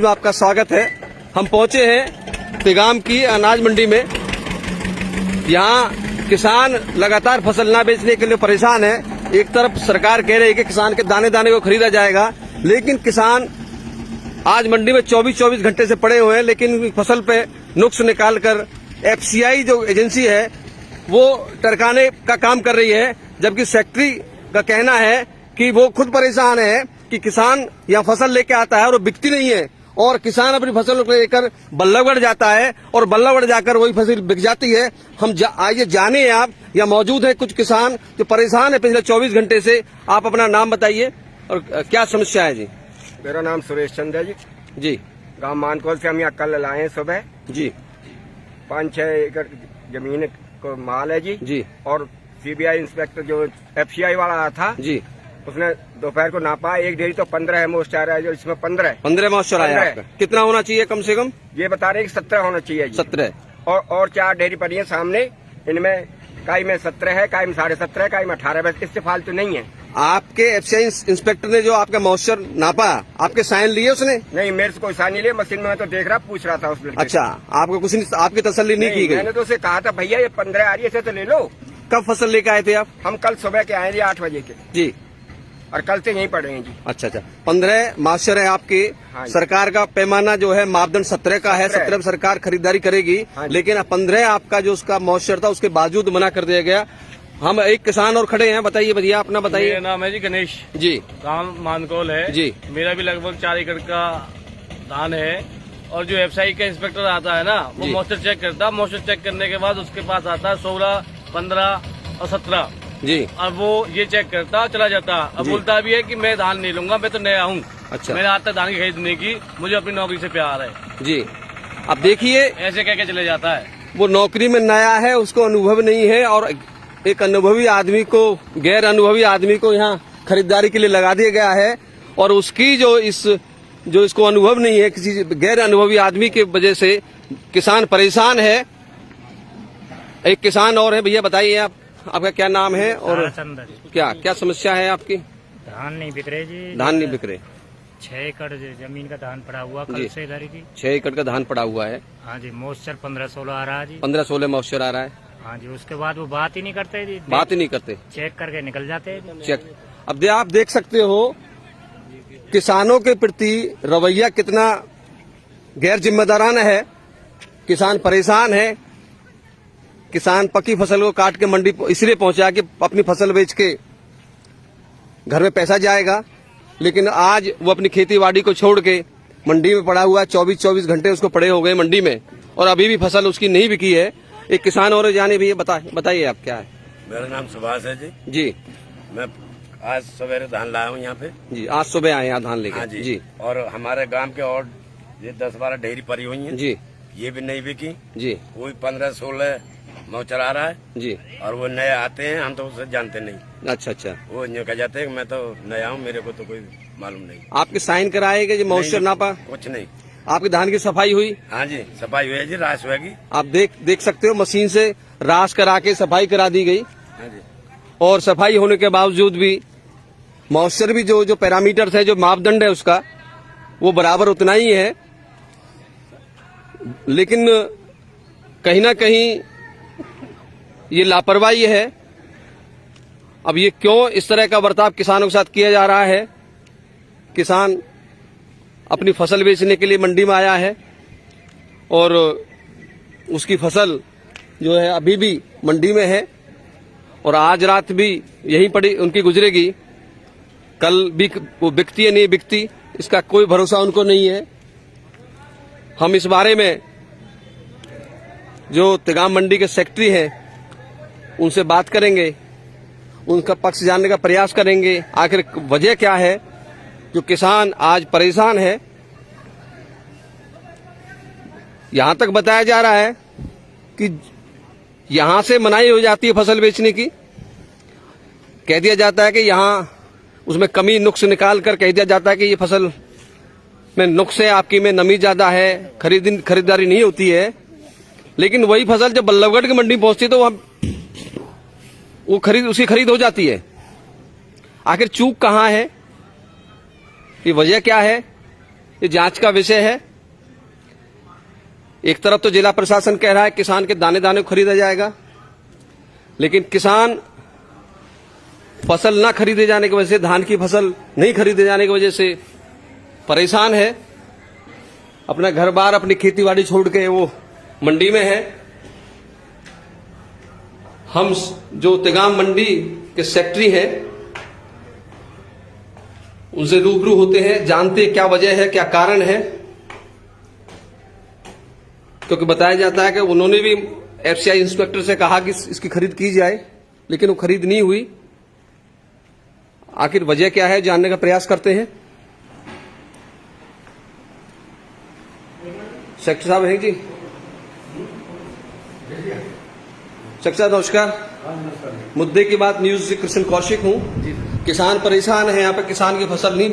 में आपका स्वागत है। हम पहुंचे हैं तिगाम की अनाज मंडी में। यहाँ किसान लगातार फसल ना बेचने के लिए परेशान है। एक तरफ सरकार कह रही है कि किसान के दाने दाने को खरीदा जाएगा, लेकिन किसान आज मंडी में 24 घंटे से पड़े हुए हैं, लेकिन फसल पे नुक्स निकालकर एफसीआई जो एजेंसी है वो टरकाने का काम कर रही है, जबकि सेक्रेटरी का कहना है कि वो खुद परेशान है कि किसान यहाँ फसल लेके आता है और वो बिकती नहीं है, और किसान अपनी फसल को लेकर बल्लभगढ़ जाता है और बल्लभगढ़ जाकर वही फसल बिक जाती है। हम आइए जाने, आप यहाँ मौजूद है कुछ किसान जो परेशान है पिछले 24 घंटे से। आप अपना नाम बताइए और क्या समस्या है जी? मेरा नाम सुरेश चंद्र है जी। गांव मानकोल से हम यहाँ कल लाए हैं सुबह जी। 5-6 एकड़ जमीन को माल है जी। और सीबीआई इंस्पेक्टर जो एफसीआई वाला आया था जी, उसने दोपहर को नापा। एक डेयरी तो 15 है, मोस्टर है जो इसमें 15 मॉइस्चर आया है। कितना होना चाहिए कम से कम? ये बता रहे हैं कि 17 होना चाहिए जी। 17 और 4 डेयरी पड़ी है सामने, इनमें काई में 17 है, काई में 17.5 है, काई में 18 है, बस इससे फालतू नहीं है। आपके एफसीआई इंस्पेक्टर ने जो आपका मॉइस्चर नापा, आपके साइन लिए उसने? नहीं, मेरे से कोई साइन नहीं लिया। मशीन में तो देख रहा, पूछ रहा था उस लड़के। अच्छा, आपको कुछ नहीं, आपकी तसल्ली नहीं की गई? मैंने तो उसे कहा था भैया ये 15 आ रही है, इसे तो ले लो। कब फसल लेके आए थे आप? हम कल सुबह के आए जी 8 बजे के जी, और कल से यहीं पड़े हैं जी। अच्छा। 15 मॉइस्चर है आपके। हाँ, सरकार का पैमाना जो है मापदंड 17 का है। 17 में सरकार खरीदारी करेगी। हाँ, लेकिन 15 आपका जो उसका मॉइस्चर था उसके बावजूद मना कर दिया गया। हम एक किसान और खड़े हैं, बताइए भैया अपना बताइए। मेरा नाम है जी गणेश जी, गांव मानकोल है जी। मेरा भी लगभग 4 एकड़ का धान है, और जो एफसीआई का इंस्पेक्टर आता है ना, वो मॉइस्चर चेक करता है। मॉइस्चर चेक करने के बाद उसके पास आता है 16, 15 और 17 जी। अब वो ये चेक करता चला जाता। अब बोलता भी है कि मैं धान नहीं लूंगा, मैं तो नया हूँ। अच्छा, मैंने आज तक धान की खरीदने की, मुझे अपनी नौकरी से प्यार है जी। अब देखिए, ऐसे कह के चले जाता है। वो नौकरी में नया है, उसको अनुभव नहीं है, और एक अनुभवी आदमी को, गैर अनुभवी आदमी को यहाँ खरीदारी के लिए लगा दिया गया है। और उसकी जो इसको अनुभव नहीं है, किसी गैर अनुभवी आदमी की वजह से किसान परेशान है। एक किसान और है, भैया बताइए आपका क्या नाम है और क्या समस्या है आपकी? धान नहीं बिक रहे जी। धान नहीं बिक रहे? 6 एकड़ जमीन का धान पड़ा हुआ, कल से इधर ही 6 एकड़ का धान पड़ा हुआ है। हाँ जी, मॉइस्चर 15-16 आ रहा है जी। 15-16 मॉइस्चर आ रहा है। हाँ जी, उसके बाद वो बात ही नहीं करते जी। बात ही नहीं करते, चेक करके निकल जाते हैं। चेक। अब आप देख सकते हो किसानों के प्रति रवैया कितना गैर जिम्मेदाराना है। किसान परेशान है। किसान पकी फसल को काट के मंडी इसलिए पहुंचा कि अपनी फसल बेच के घर में पैसा जाएगा, लेकिन आज वो अपनी खेती बाड़ी को छोड़ के मंडी में पड़ा हुआ। 24 घंटे उसको पड़े हो गए मंडी में, और अभी भी फसल उसकी नहीं बिकी है। एक किसान और जाने भी बताइए आप क्या है? मेरा नाम सुभाष है जी। मैं आज सवेरे धान लाया हूँ यहाँ पे जी। आज सुबह आए यहाँ धान लेके? हाँ जी। और हमारे गांव के और ये 10-12 डेयरी पड़ी हुई हैं जी, ये भी नहीं बिकी जी। कोई 15-16 मॉइस्चर आ रहा है जी, और वो नए आते हैं, हम तो उसे जानते नहीं। अच्छा। वो यूँ कह जाते हैं मैं तो नया हूँ, मेरे को तो कोई मालूम नहीं। आपके साइन कराए गए मॉइस्चर नापा? कुछ नहीं। आपकी धान की सफाई हुई? हाँ जी, सफाई हुई है जी, राश हुएगी। आप देख सकते हो, मशीन से राश करा के सफाई करा दी गई। हाँ जी। और सफाई होने के बावजूद भी मॉइस्चर भी जो पैरामीटर है, जो मापदंड है उसका, वो बराबर उतना ही है। लेकिन कहीं ना कहीं ये लापरवाही है। अब ये क्यों इस तरह का बर्ताव किसानों के साथ किया जा रहा है? किसान अपनी फसल बेचने के लिए मंडी में आया है, और उसकी फसल जो है अभी भी मंडी में है, और आज रात भी यहीं पड़ी उनकी गुजरेगी। कल भी वो बिकती है नहीं बिकती, इसका कोई भरोसा उनको नहीं है। हम इस बारे में जो तिगाम मंडी के सेक्रेटरी हैं उनसे बात करेंगे, उनका पक्ष जानने का प्रयास करेंगे। आखिर वजह क्या है जो किसान आज परेशान है? यहां तक बताया जा रहा है कि यहां से मनाही हो जाती है फसल बेचने की। कह दिया जाता है कि यहां उसमें कमी नुक्स निकाल कर कह दिया जाता है कि ये फसल में नुक्स है, आपकी में नमी ज्यादा है, खरीदारी नहीं होती है। लेकिन वही फसल जब बल्लभगढ़ की मंडी पहुंचती है तो उसकी खरीद हो जाती है। आखिर चूक कहां है? ये वजह क्या है? ये जांच का विषय है। एक तरफ तो जिला प्रशासन कह रहा है किसान के दाने दाने को खरीदा जाएगा, लेकिन किसान फसल न खरीदे जाने की वजह से, धान की फसल नहीं खरीदे जाने की वजह से परेशान है। अपना घर बार, अपनी खेती बाड़ी छोड़ के वो मंडी में है। हम जो तिगाम मंडी के सेक्रेटरी हैं उनसे रूबरू होते हैं, जानते क्या वजह है, क्या कारण है। क्योंकि बताया जाता है कि उन्होंने भी एफसीआई इंस्पेक्टर से कहा कि इसकी खरीद की जाए, लेकिन वो खरीद नहीं हुई। आखिर वजह क्या है जानने का प्रयास करते हैं। सेक्रेटरी साहब हैं जी? सेक्रेटरी साहब नमस्कार। मुद्दे की बात न्यूज से कृष्ण कौशिक हूं। किसान परेशान है, यहाँ पे किसान की फसल नहीं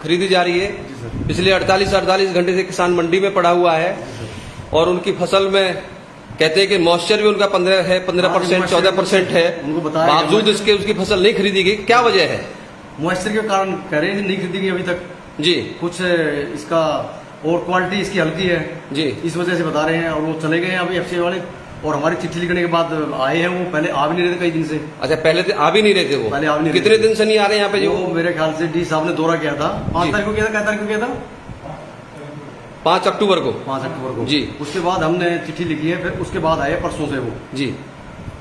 खरीदी जा रही है। पिछले 48 घंटे से किसान मंडी में पड़ा हुआ है और उनकी फसल में कहते हैं कि मॉइस्चर भी उनका 15% 14% है, बावजूद इसके उसकी फसल नहीं खरीदी गई। क्या वजह है? मॉइस्चर के कारण कह रहे हैं नहीं खरीदी गई अभी तक जी। कुछ इसका और क्वालिटी इसकी हल्की है जी, इस वजह से बता रहे हैं। और वो चले गए हैं अभी एफसीआई वाले, और हमारी चिट्ठी लिखने के बाद आए हैं। वो पहले आ भी नहीं रहे थे कई दिन से। अच्छा, पहले आ भी नहीं रहे थे वो? पहले आ भी नहीं। कितने दिन से नहीं आ रहे यहाँ पे? वो मेरे ख्याल से डी साहब ने दौरा किया था 5 तारीख को किया था। क्या तारीख को किया था? 5 अक्टूबर को। 5 अक्टूबर को जी। उसके बाद हमने चिट्ठी लिखी है, फिर उसके बाद आए परसों से वो जी।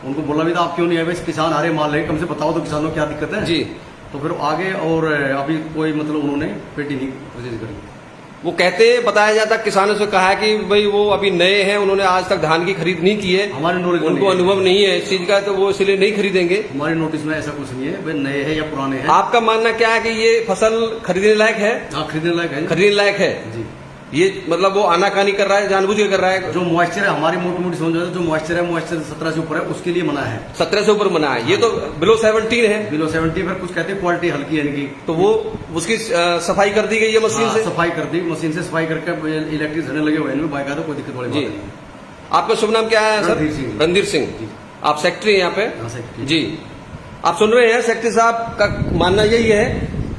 उनको बोला भी था आप क्यों नहीं आए, किसान आ रहे माल लेके, कम से बताओ तो किसानों को क्या दिक्कत है जी। तो फिर आगे, और अभी कोई मतलब उन्होंने पेटी नहीं परचेज करी। वो कहते, बताया जाता किसानों से कहा कि भाई वो अभी नए हैं, उन्होंने आज तक धान की खरीद नहीं की है, हमारे नॉलेज उनको अनुभव नहीं है इस चीज का, तो वो इसलिए नहीं खरीदेंगे। हमारे नोटिस में ऐसा कुछ नहीं है, वे नए हैं या पुराने हैं। आपका मानना क्या है कि ये फसल खरीदने लायक है? हाँ, खरीदने लायक है। खरीदने लायक है जी। ये मतलब वो आनाकानी कर रहा है, जानबूझ के कर रहा है? जो मॉइस्चर है, हमारी मोटी मोटी समझ, जो मॉइस्चर है, मॉइस्चर 17 से ऊपर है, उसके लिए मना है। 17 से ऊपर मना है। ये तो बिलो 17 है। बिलो 70 पर कुछ कहते हैं क्वालिटी हल्की है इनकी, तो वो उसकी सफाई कर दी गई है मशीन से? सफाई कर दी, मशीन से सफाई करके इलेक्ट्रिक झंडे लगे हुए हैं, बाकायदा, कोई दिक्कत वाली बात नहीं। आपका शुभ नाम क्या है सर? रणधीर सिंह। आप सेक्रेटरी हैं यहाँ पे जी। आप सुन रहे हैं, सेक्रेटरी साहब का मानना यही है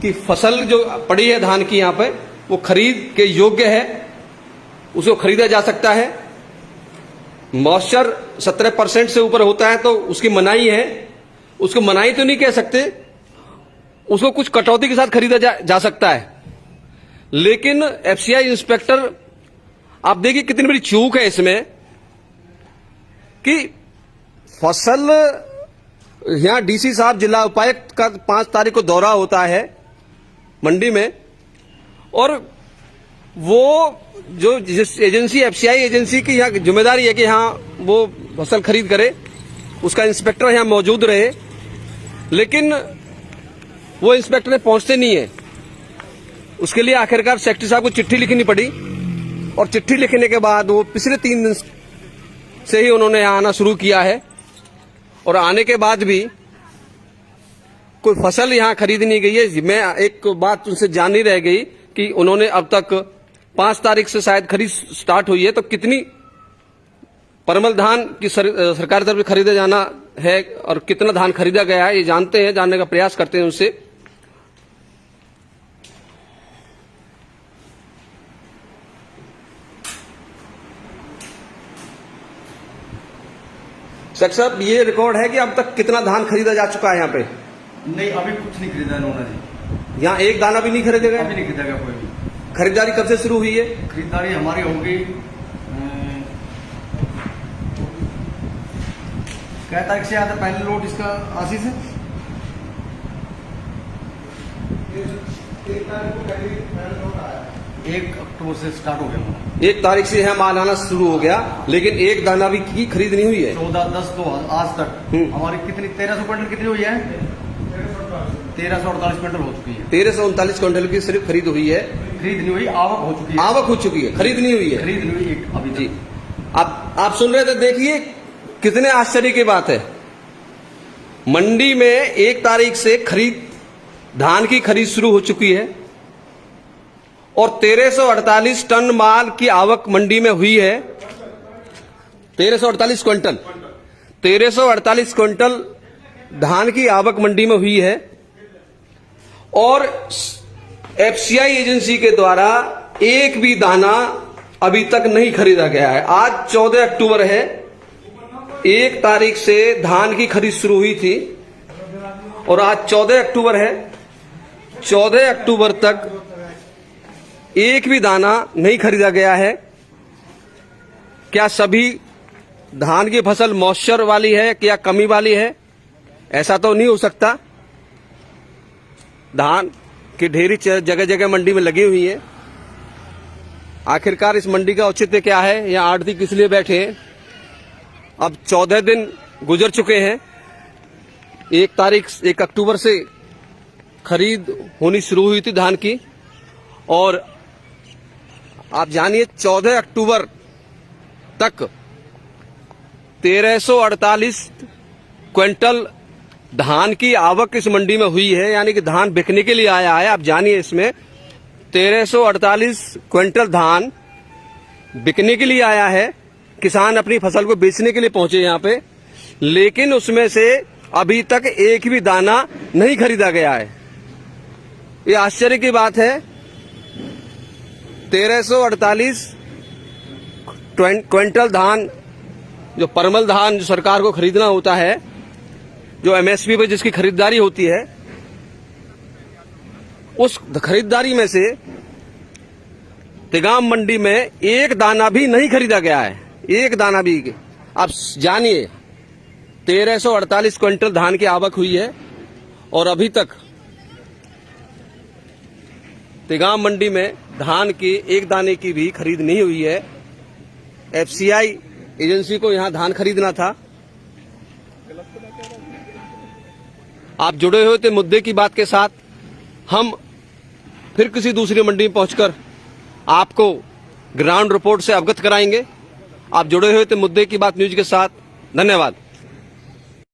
कि फसल जो पड़ी है धान की यहाँ पे, वो खरीद के योग्य है, उसको खरीदा जा सकता है। मॉइस्चर 17% से ऊपर होता है तो उसकी मनाही है। उसको मनाही तो नहीं कह सकते, उसको कुछ कटौती के साथ खरीदा जा सकता है। लेकिन एफसीआई इंस्पेक्टर, आप देखिए कितनी बड़ी चूक है इसमें कि फसल, यहां डीसी साहब, जिला उपायुक्त का 5 तारीख को दौरा होता है मंडी में, और वो जो जिस एजेंसी, एफसीआई एजेंसी की यहाँ जिम्मेदारी है कि यहाँ वो फसल खरीद करे, उसका इंस्पेक्टर यहाँ मौजूद रहे, लेकिन वो इंस्पेक्टर पहुंचते नहीं है। उसके लिए आखिरकार सेक्रेटरी साहब को चिट्ठी लिखनी पड़ी, और चिट्ठी लिखने के बाद वो पिछले 3 दिन से ही उन्होंने यहाँ आना शुरू किया है, और आने के बाद भी कोई फसल यहाँ खरीद नहीं गई है। मैं एक बात उनसे जाननी रह गई कि उन्होंने अब तक 5 तारीख से शायद खरीद स्टार्ट हुई है, तो कितनी परमल धान की सरकार तरफ से खरीदा जाना है और कितना धान खरीदा गया है, ये जानते हैं, जानने का प्रयास करते हैं उनसे। सेक्रेटरी साहब, ये रिकॉर्ड है कि अब तक कितना धान खरीदा जा चुका है यहाँ पे? नहीं, अभी कुछ नहीं खरीदा इन्होंने जी। यहाँ एक दाना भी नहीं खरीदा गया? अभी नहीं खरीदा गया कोई भी। खरीदारी कब से शुरू हुई है? खरीदारी हमारी होगी क्या तारीख से आता? पहले लोट इसका 80 से 1 अक्टूबर से स्टार्ट हो गया। 1 तारीख से यहाँ माल आना शुरू हो गया, लेकिन एक दाना भी की खरीद नहीं हुई है। 14, 10 तो आज तक हमारी कितनी 1300 क्विंटल कितनी हुई है? 1348 क्विंटल हो चुकी है। 1339 क्विंटल की सिर्फ खरीद हुई है, खरीद नहीं हुई, आवक हो चुकी है। आवक हो चुकी है, खरीद नहीं हुई है। खरीद नहीं हुई अभी जी। आप सुन रहे थे, देखिए कितने आश्चर्य की बात है। मंडी में 1 तारीख से धान की खरीद शुरू हो चुकी है, और 1348 टन माल की आवक मंडी में हुई है। 1348 क्विंटल 1348 क्विंटल धान की आवक मंडी में हुई है, और एफसीआई एजेंसी के द्वारा एक भी दाना अभी तक नहीं खरीदा गया है। आज 14 अक्टूबर है, 1 तारीख से धान की खरीद शुरू हुई थी और आज 14 अक्टूबर है। 14 अक्टूबर तक एक भी दाना नहीं खरीदा गया है। क्या सभी धान की फसल मॉइस्चर वाली है क्या कमी वाली है? ऐसा तो नहीं हो सकता। धान की ढेरी जगह जगह मंडी में लगी हुई है। आखिरकार इस मंडी का औचित्य क्या है? यहाँ आढ़ती किस लिए बैठे हैं? अब 14 दिन गुजर चुके हैं। 1 अक्टूबर से खरीद होनी शुरू हुई थी धान की और आप जानिए 14 अक्टूबर तक 1348 क्विंटल धान की आवक इस मंडी में हुई है, यानी कि धान बिकने के लिए आया है। आप जानिए इसमें 1348 क्विंटल धान बिकने के लिए आया है। किसान अपनी फसल को बेचने के लिए पहुंचे यहाँ पे, लेकिन उसमें से अभी तक एक भी दाना नहीं खरीदा गया है। ये आश्चर्य की बात है। 1348 क्विंटल धान, जो परमल धान जो सरकार को खरीदना होता है, जो एमएसपी पर जिसकी खरीदारी होती है, उस खरीदारी में से तिगाम मंडी में एक दाना भी नहीं खरीदा गया है। एक दाना भी। आप जानिए 1348 क्विंटल धान की आवक हुई है और अभी तक तिगाम मंडी में धान की एक दाने की भी खरीद नहीं हुई है। एफसीआई एजेंसी को यहां धान खरीदना था। आप जुड़े हुए थे मुद्दे की बात के साथ। हम फिर किसी दूसरी मंडी में पहुंचकर आपको ग्राउंड रिपोर्ट से अवगत कराएंगे। आप जुड़े हुए थे मुद्दे की बात न्यूज के साथ। धन्यवाद।